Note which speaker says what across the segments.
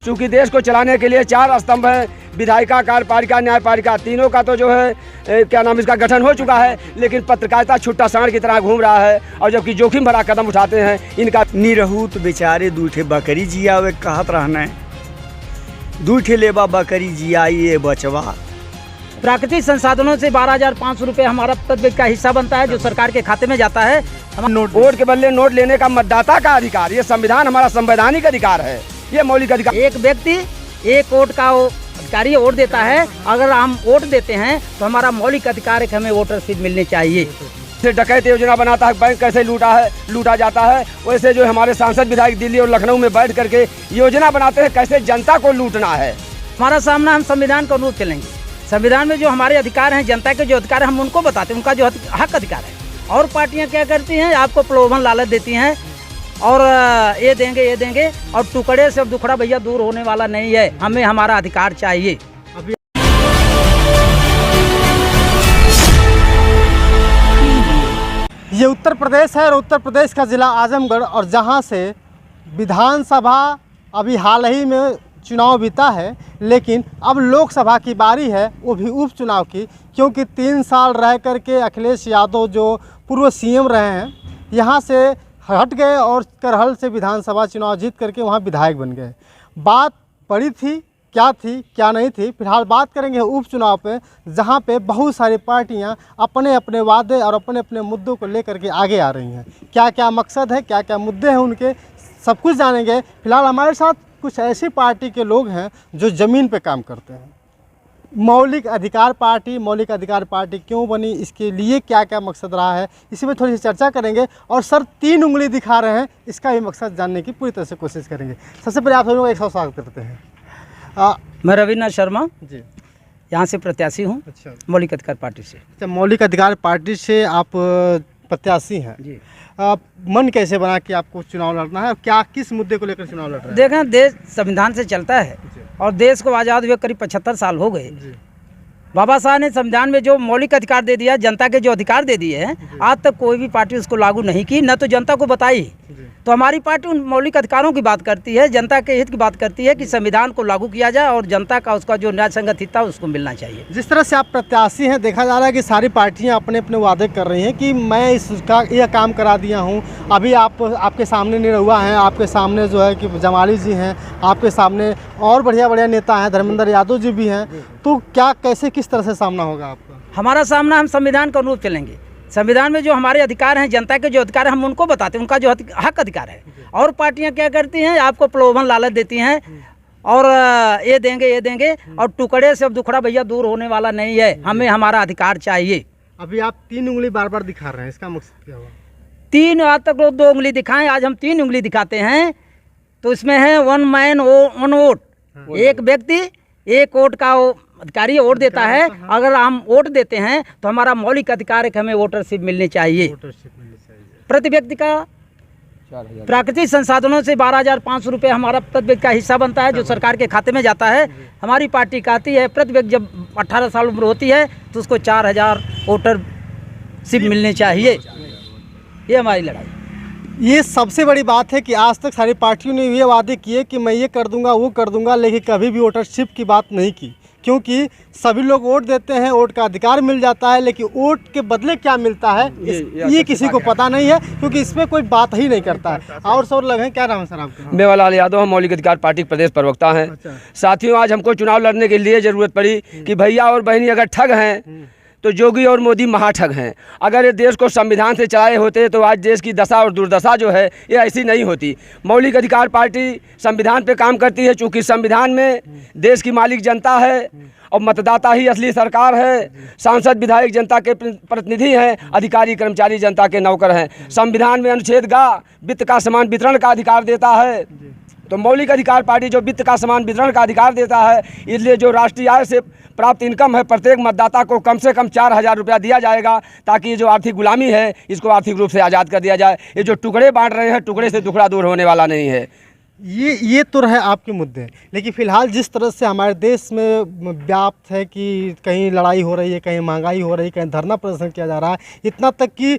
Speaker 1: चूँकि देश को चलाने के लिए 4 स्तंभ हैं, विधायिका, कार्यपालिका, न्यायपालिका, तीनों का तो जो है क्या नाम इसका गठन हो चुका है, लेकिन पत्रकारिता छुट्टा सांड की तरह घूम रहा है और जबकि जोखिम भरा कदम उठाते हैं इनका।
Speaker 2: निरहूत बेचारे दूठे बकरी जियावे कहत रहना है, दूठे लेबा बकरी जियाइए बचवा।
Speaker 3: प्राकृतिक संसाधनों से 12,500 रुपये हमारा प्रत्येक का हिस्सा बनता है जो सरकार के खाते में जाता है।
Speaker 1: वोट के बदले नोट लेने का मतदाता का अधिकार, ये संविधान हमारा संवैधानिक अधिकार है, ये मौलिक अधिकार।
Speaker 3: एक व्यक्ति एक वोट का अधिकारी वोट देता है, अगर हम वोट देते हैं तो हमारा मौलिक अधिकार है कि हमें वोटरशिप मिलनी चाहिए।
Speaker 1: जैसे डकैत योजना बनाता है, बैंक कैसे लूटा जाता है, वैसे जो हमारे सांसद विधायक दिल्ली और लखनऊ में बैठ करके योजना बनाते हैं कैसे जनता को लूटना है।
Speaker 3: हमारा सामना हम संविधान को अनुरूप चलेंगे। संविधान में जो हमारे अधिकार हैं, जनता के जो अधिकार है हम उनको बताते हैं, उनका जो हक अधिकार है। और पार्टियां क्या करती हैं, आपको प्रलोभन लालच देती हैं और ये देंगे और टुकड़े से दुखड़ा भैया दूर होने वाला नहीं है, हमें हमारा अधिकार चाहिए।
Speaker 4: ये उत्तर प्रदेश है और उत्तर प्रदेश का ज़िला आजमगढ़, और जहां से विधानसभा अभी हाल ही में चुनाव बीता है, लेकिन अब लोकसभा की बारी है, वो भी उपचुनाव की, क्योंकि 3 साल रह करके अखिलेश यादव जो पूर्व सीएम रहे हैं यहाँ से हट गए और करहल से विधानसभा चुनाव जीत करके वहाँ विधायक बन गए। बात पड़ी थी क्या नहीं थी, फिलहाल बात करेंगे उपचुनाव पे, जहाँ पे बहुत सारी पार्टियाँ अपने अपने वादे और अपने अपने मुद्दों को लेकर के आगे आ रही हैं। क्या क्या मकसद है, क्या क्या मुद्दे हैं उनके, सब कुछ जानेंगे। फिलहाल हमारे साथ कुछ ऐसी पार्टी के लोग हैं जो ज़मीन पे काम करते हैं। मौलिक अधिकार पार्टी क्यों बनी, इसके लिए क्या क्या मकसद रहा है, इसी में थोड़ी सी चर्चा करेंगे। और सर 3 उंगली दिखा रहे हैं, इसका भी मकसद जानने की पूरी तरह से कोशिश करेंगे। सबसे पहले आप लोगों को एक सौ स्वागत करते हैं।
Speaker 3: मैं रविन्द्र शर्मा
Speaker 4: जी,
Speaker 3: यहाँ से प्रत्याशी हूँ।
Speaker 4: अच्छा,
Speaker 3: मौलिक अधिकार पार्टी से।
Speaker 4: अच्छा, मौलिक अधिकार पार्टी से आप प्रत्याशी हैं
Speaker 3: जी।
Speaker 4: मन कैसे बना कि आपको चुनाव लड़ना है और क्या किस मुद्दे को लेकर चुनाव लड़ रहे हैं?
Speaker 3: देखें, देश संविधान से चलता है और देश को आज़ाद हुए करीब 75 साल हो गए। बाबा साहब ने संविधान में जो मौलिक अधिकार दे दिया, जनता के जो अधिकार दे दिए हैं, आज तक कोई भी पार्टी उसको लागू नहीं की, न तो जनता को बताई। तो हमारी पार्टी उन मौलिक अधिकारों की बात करती है, जनता के हित की बात करती है कि संविधान को लागू किया जाए और जनता का उसका जो न्याय संगत हित था उसको मिलना चाहिए।
Speaker 4: जिस तरह से आप प्रत्याशी हैं, देखा जा रहा है कि सारी पार्टियां अपने अपने वादे कर रही हैं कि मैं इसका यह काम करा दिया हूं। अभी आपके सामने निरहुआ हैं, आपके सामने जो है कि जमाली जी हैं, आपके सामने और बढ़िया नेता हैं, धर्मेंद्र यादव जी भी हैं। तो क्या कैसे किस तरह से सामना होगा आपका?
Speaker 3: हमारा सामना हम संविधान के अनुरूप चलेंगे। संविधान में जो हमारे अधिकार हैं, जनता के जो अधिकार है हम उनको बताते हैं, उनका जो हक अधिकार है। और पार्टियां क्या करती हैं, आपको प्रलोभन लालच देती हैं और ये देंगे और टुकड़े से दुखड़ा भैया दूर होने वाला नहीं है, हमें हमारा अधिकार चाहिए।
Speaker 4: अभी आप 3 उंगली बार दिखा रहे हैं, इसका मकसद क्या हुआ?
Speaker 3: 3 आज तक लोग 2 उंगली दिखाएं, आज हम 3 उंगली दिखाते हैं। तो इसमें है 1 मैन 1 वोट, एक व्यक्ति एक वोट का अधिकारी वोट देता है, अगर हम वोट देते हैं तो हमारा मौलिक अधिकार है कि हमें वोटरशिप मिलनी चाहिए। प्रति व्यक्ति का प्राकृतिक संसाधनों से 12,500 रुपये हमारा प्रति व्यक्ति का हिस्सा बनता है जो सरकार के खाते में जाता है। हमारी पार्टी कहती है प्रति व्यक्ति जब 18 साल उम्र होती है तो उसको 4,000 वोटरशिप मिलनी चाहिए। ये हमारी लड़ाई।
Speaker 4: ये सबसे बड़ी बात है कि आज तक सारी पार्टियों ने ये वादे किए कि मैं ये कर दूंगा, वो कर दूंगा, लेकिन कभी भी वोटरशिप की बात नहीं की, क्योंकि सभी लोग वोट देते हैं, वोट का अधिकार मिल जाता है, लेकिन वोट के बदले क्या मिलता है ये किसी को पता नहीं है, क्योंकि इसमें कोई बात ही नहीं करता है। और सर लगे, क्या नाम है सर आपका?
Speaker 1: मेवालाल यादव, हम मौलिक अधिकार पार्टी के प्रदेश प्रवक्ता हैं। साथियों, आज हमको चुनाव लड़ने के लिए ज़रूरत पड़ी कि भैया और बहनी अगर ठग हैं तो योगी और मोदी महाठग हैं। अगर ये देश को संविधान से चलाए होते तो आज देश की दशा और दुर्दशा जो है ये ऐसी नहीं होती। मौलिक अधिकार पार्टी संविधान पे काम करती है, चूँकि संविधान में देश की मालिक जनता है और मतदाता ही असली सरकार है। सांसद विधायक जनता के प्रतिनिधि हैं, अधिकारी कर्मचारी जनता के नौकर हैं। संविधान में अनुच्छेद ग वित्त का समान वितरण का अधिकार देता है, तो मौलिक अधिकार पार्टी जो वित्त का समान वितरण का अधिकार देता है, इसलिए जो राष्ट्रीय आय से प्राप्त इनकम है प्रत्येक मतदाता को कम से कम 4,000 रुपया दिया जाएगा, ताकि ये जो आर्थिक गुलामी है इसको आर्थिक रूप से आज़ाद कर दिया जाए। ये जो टुकड़े बांट रहे हैं, टुकड़े से दुखड़ा दूर होने वाला नहीं है।
Speaker 4: ये तो रहे आपके मुद्दे, लेकिन फिलहाल जिस तरह से हमारे देश में व्याप्त है कि कहीं लड़ाई हो रही है, कहीं महंगाई हो रही है, कहीं धरना प्रदर्शन किया जा रहा है, इतना तक कि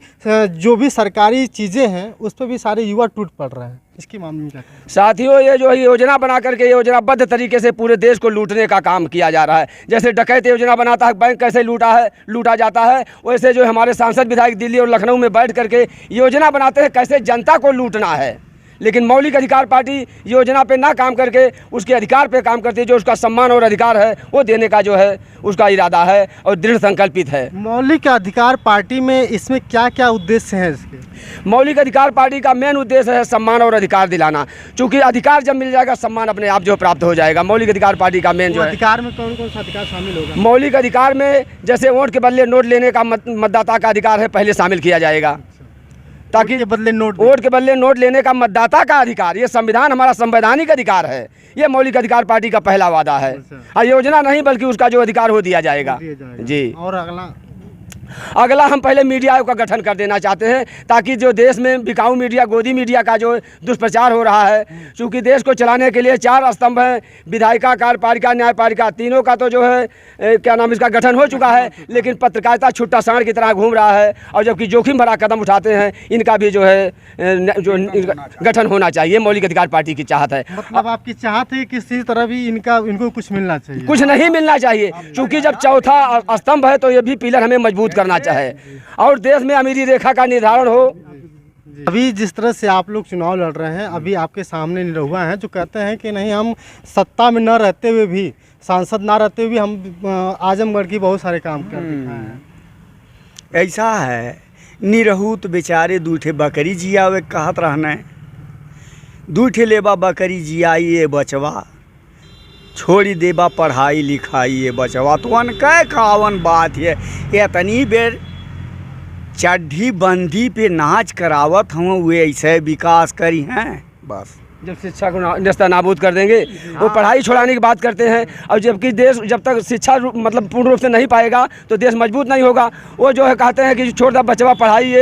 Speaker 4: जो भी सरकारी चीज़ें हैं उस पर भी सारे युवा टूट पड़ रहे हैं। इसके मामले में क्या कहें?
Speaker 1: साथियों, ये जो योजना बना करके योजनाबद्ध तरीके से पूरे देश को लूटने का काम किया जा रहा है। जैसे डकैत योजना बनाता है, बैंक कैसे लूटा जाता है, वैसे जो हमारे सांसद विधायक दिल्ली और लखनऊ में बैठ करके योजना बनाते हैं कैसे जनता को लूटना है। लेकिन मौलिक अधिकार पार्टी योजना पे ना काम करके उसके अधिकार पे काम करती है। जो उसका सम्मान और अधिकार है वो देने का जो है उसका इरादा है और दृढ़ संकल्पित है।
Speaker 4: मौलिक अधिकार पार्टी में इसमें क्या क्या उद्देश्य हैं इसके?
Speaker 1: मौलिक अधिकार पार्टी का मेन उद्देश्य है सम्मान और अधिकार दिलाना। चूँकि अधिकार जब मिल जाएगा सम्मान अपने आप जो प्राप्त हो जाएगा। मौलिक अधिकार पार्टी का मेन जो है,
Speaker 4: अधिकार में कौन कौन सा अधिकार शामिल होगा?
Speaker 1: मौलिक अधिकार में जैसे वोट के बदले नोट लेने का मतदाता का अधिकार है, पहले शामिल किया जाएगा। ताकि
Speaker 4: वोट के बदले नोट
Speaker 1: लेने का मतदाता का अधिकार, ये संविधान हमारा संवैधानिक अधिकार है। ये मौलिक अधिकार पार्टी का पहला वादा है। हाँ, योजना नहीं बल्कि उसका जो अधिकार हो दिया जाएगा। जी।
Speaker 4: और
Speaker 1: अगला हम पहले मीडिया आयोग का गठन कर देना चाहते हैं, ताकि जो देश में बिकाऊ मीडिया, गोदी मीडिया का जो दुष्प्रचार हो रहा है, चूँकि देश को चलाने के लिए 4 स्तंभ हैं, विधायिका, कार्यपालिका, न्यायपालिका, तीनों का तो जो है क्या नाम इसका गठन हो चुका है, लेकिन पत्रकारिता छुट्टा सांड की तरह घूम रहा है। और जबकि जोखिम भरा कदम उठाते हैं, इनका भी जो है जो गठन होना चाहिए। मौलिक अधिकार पार्टी की चाहत है।
Speaker 4: मतलब आपकी चाहत है कि किसी तरह भी इनको कुछ मिलना चाहिए?
Speaker 1: कुछ नहीं मिलना चाहिए, क्योंकि जब चौथा स्तंभ है तो ये भी पिलर हमें मजबूत करना चाहे और देश में अमीरी रेखा का निर्धारण हो।
Speaker 4: अभी जिस तरह से आप लोग चुनाव लड़ रहे हैं, अभी आपके सामने निरहुआ हैं जो कहते हैं कि नहीं, हम सत्ता में न रहते हुए भी, सांसद ना रहते हुए भी हम आजमगढ़ की बहुत सारे काम कर दिखाए हैं।
Speaker 2: ऐसा है, निरहू तो बेचारे दूठे बकरी जियावे कहत रहना है। दूठे लेबा बकरी जियाई ये बचवा, छोड़ी देबा पढ़ाई लिखाई ये बचवा। तो अनकै कावन बात है, इतनी बेर चड्ढी बंदी पे नाच करावत हूँ, वे ऐसे विकास करी हैं। बस
Speaker 1: जब शिक्षा को नस्ता नाबूद कर देंगे, वो पढ़ाई छोड़ाने की बात करते हैं। और जबकि देश जब तक शिक्षा मतलब पूर्ण रूप से नहीं पाएगा तो देश मजबूत नहीं होगा। वो जो है कहते हैं कि छोड़ दा बचवा पढ़ाई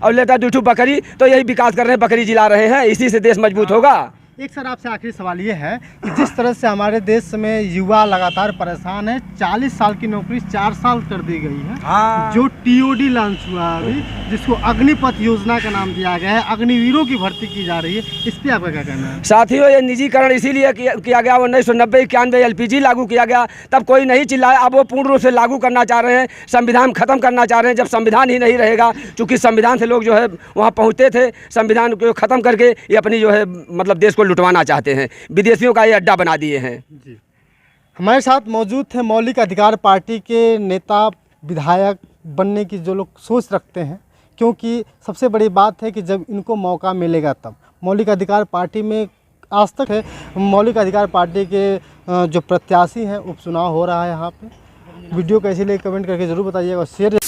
Speaker 1: और लेता दूठू बकरी, तो यही विकास कर रहे हैं, बकरी जिला रहे हैं, इसी से देश मजबूत होगा।
Speaker 4: एक सर आपसे आखिरी सवाल ये है कि जिस तरह से हमारे देश में युवा लगातार परेशान है, 40 साल की नौकरी 4 साल कर दी गई है।
Speaker 2: हाँ।
Speaker 4: जो TOD लॉन्च हुआ अभी, जिसको अग्निपथ योजना का नाम दिया गया है, अग्निवीरों की भर्ती की जा रही है, इस पर आपका क्या कहना है?
Speaker 1: साथियों, ये निजीकरण इसीलिए किया गया। 1990-91 LPG लागू किया गया, तब कोई नहीं चिल्लाया। अब वो पूर्ण रूप से लागू करना चाह रहे हैं, संविधान खत्म करना चाह रहे हैं। जब संविधान ही नहीं रहेगा, चूँकि संविधान से लोग जो है वहाँ पहुँचते थे, संविधान को खत्म करके ये अपनी जो है मतलब देश को लुटवाना चाहते हैं। विदेशियों का ये अड्डा बना दिए हैं।
Speaker 4: जी। हमारे साथ मौजूद थे मौलिक अधिकार पार्टी के नेता, विधायक बनने की जो लोग सोच रखते हैं, क्योंकि सबसे बड़ी बात है कि जब इनको मौका मिलेगा तब। मौलिक अधिकार पार्टी में आज तक है, मौलिक अधिकार पार्टी के जो प्रत्याशी हैं उपचुनाव हो रहा है यहाँ पे। वीडियो कैसी लगी कमेंट करके ज़रूर बताइएगा और शेयर